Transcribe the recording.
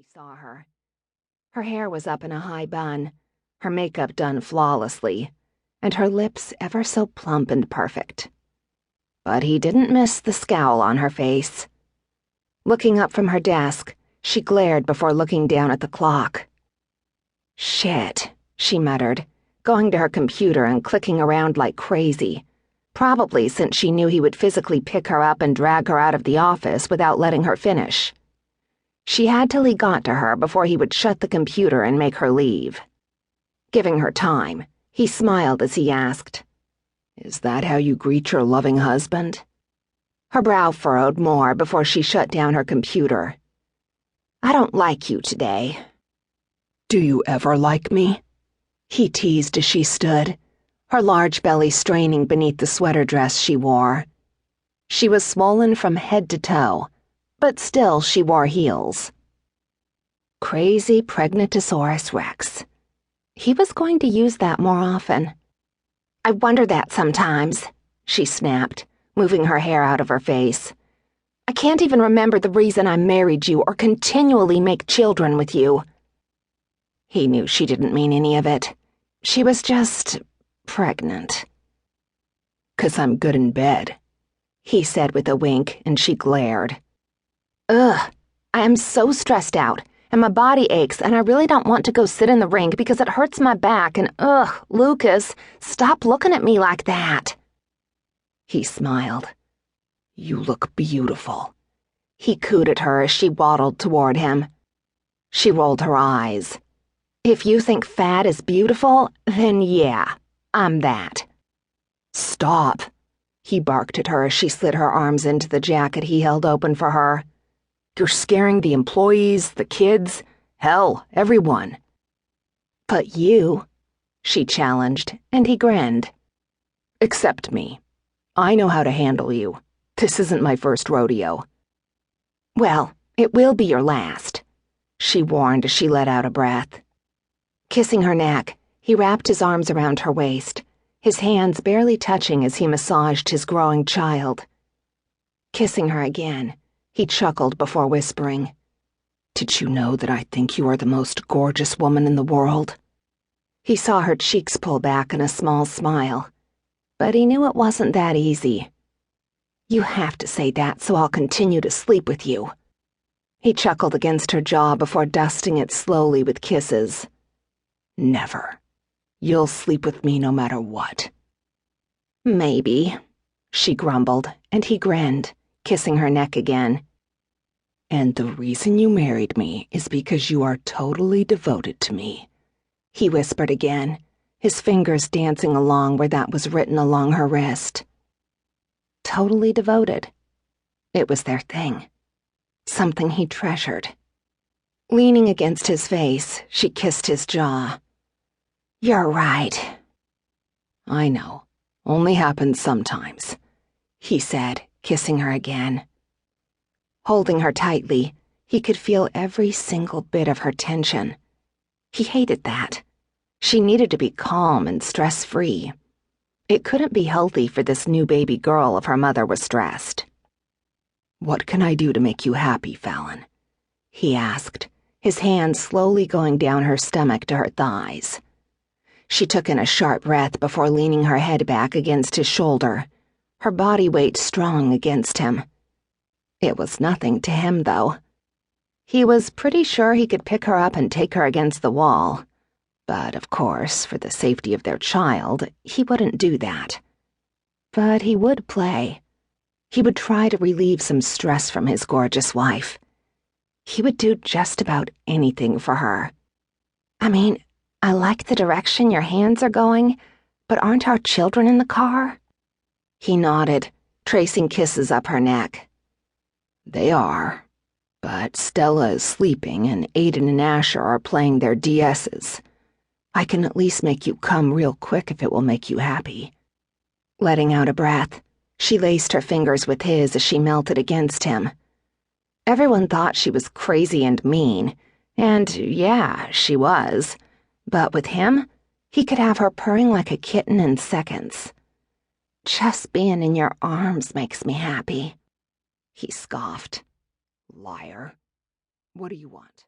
he saw her. Her hair was up in a high bun, her makeup done flawlessly, and her lips ever so plump and perfect. But he didn't miss the scowl on her face. Looking up from her desk, she glared before looking down at the clock. "Shit," she muttered, going to her computer and clicking around like crazy, probably since she knew he would physically pick her up and drag her out of the office without letting her finish. She had till he got to her before he would shut the computer and make her leave. Giving her time, he smiled as he asked, "Is that how you greet your loving husband?" Her brow furrowed more before she shut down her computer. "I don't like you today." "Do you ever like me?" he teased as she stood, her large belly straining beneath the sweater dress she wore. She was swollen from head to toe, but still she wore heels. Crazy Pregnantosaurus Rex. He was going to use that more often. "I wonder that sometimes," she snapped, moving her hair out of her face. "I can't even remember the reason I married you or continually make children with you." He knew she didn't mean any of it. She was just pregnant. "'Cause I'm good in bed," he said with a wink, and she glared. "Ugh, I am so stressed out, and my body aches, and I really don't want to go sit in the rink because it hurts my back, and Lucas, stop looking at me like that." He smiled. "You look beautiful," he cooed at her as she waddled toward him. She rolled her eyes. "If you think fat is beautiful, then yeah, I'm that." "Stop," he barked at her as she slid her arms into the jacket he held open for her. "You're scaring the employees, the kids, hell, everyone." "But you," she challenged, and he grinned. "Accept me. I know how to handle you. This isn't my first rodeo." "Well, it will be your last," she warned as she let out a breath. Kissing her neck, he wrapped his arms around her waist, his hands barely touching as he massaged his growing child. Kissing her again, he chuckled before whispering, "Did you know that I think you are the most gorgeous woman in the world?" He saw her cheeks pull back in a small smile, but he knew it wasn't that easy. "You have to say that so I'll continue to sleep with you." He chuckled against her jaw before dusting it slowly with kisses. "Never. You'll sleep with me no matter what." "Maybe," she grumbled, and he grinned, kissing her neck again. "And the reason you married me is because you are totally devoted to me," he whispered again, his fingers dancing along where that was written along her wrist. Totally devoted. It was their thing. Something he treasured. Leaning against his face, she kissed his jaw. "You're right." "I know. Only happens sometimes," he said, kissing her again. Holding her tightly, he could feel every single bit of her tension. He hated that. She needed to be calm and stress-free. It couldn't be healthy for this new baby girl if her mother was stressed. "What can I do to make you happy, Fallon?" he asked, his hand slowly going down her stomach to her thighs. She took in a sharp breath before leaning her head back against his shoulder, her body weight strong against him. It was nothing to him, though. He was pretty sure he could pick her up and take her against the wall. But, of course, for the safety of their child, he wouldn't do that. But he would play. He would try to relieve some stress from his gorgeous wife. He would do just about anything for her. "I mean, I like the direction your hands are going, but aren't our children in the car?" He nodded, tracing kisses up her neck. "They are, but Stella is sleeping and Aiden and Asher are playing their DSs. I can at least make you come real quick if it will make you happy." Letting out a breath, she laced her fingers with his as she melted against him. Everyone thought she was crazy and mean, and yeah, she was. But with him, he could have her purring like a kitten in seconds. "Just being in your arms makes me happy," he scoffed. "Liar. What do you want?"